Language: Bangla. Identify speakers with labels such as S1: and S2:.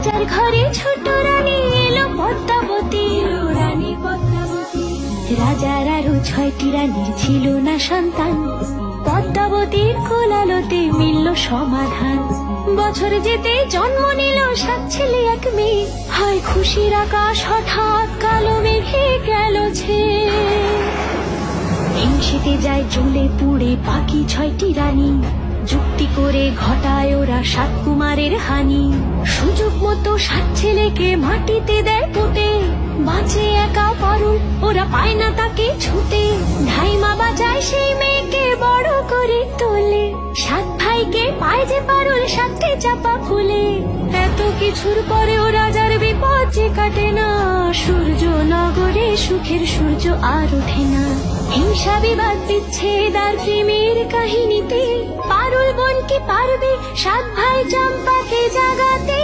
S1: রাজার ঘরে ছোট রানী এলো পদ্মাবতী, রানী পদ্মাবতী। রাজার আরো 6টি রানীর ছিল না সন্তান, পদ্মাবতীর কোলালোতে মিলল সমাধান। বছর যেতে জন্ম নিল 7 ছেলে 1 মেয়ে, হয় খুশির আকাশ হঠাৎ কালো মেঘে গেল ছেয়ে। হিংসেতে যায় জ্বলে পুড়ে বাকি 6টি রানী, যুক্তি করে ঘটায় ওরা 7 কুমারের হানি। সুযোগ মতো 7 ছেলেকে মাটিতে দেয় পুঁতে, বাঁচে একা পারুল, ওরা পায় না তাকে ছুতে। ধাইমা বাজায় সেই মেয়েকে বড় করে তোলে, 7 ভাইকে পায় যে পারুল 7টি চাপা ফুলে। এত কিছুর পরেও রাজার বিপদ যে কাটে না, সূর্য নগরে সুখের সূর্য আর ওঠে না। হিংসা বিবাদ বিচ্ছেদ আর প্রেমের কাহিনীতে পারুল বোন কি পারবে 7 ভাই চম্পাকে জাগাতে।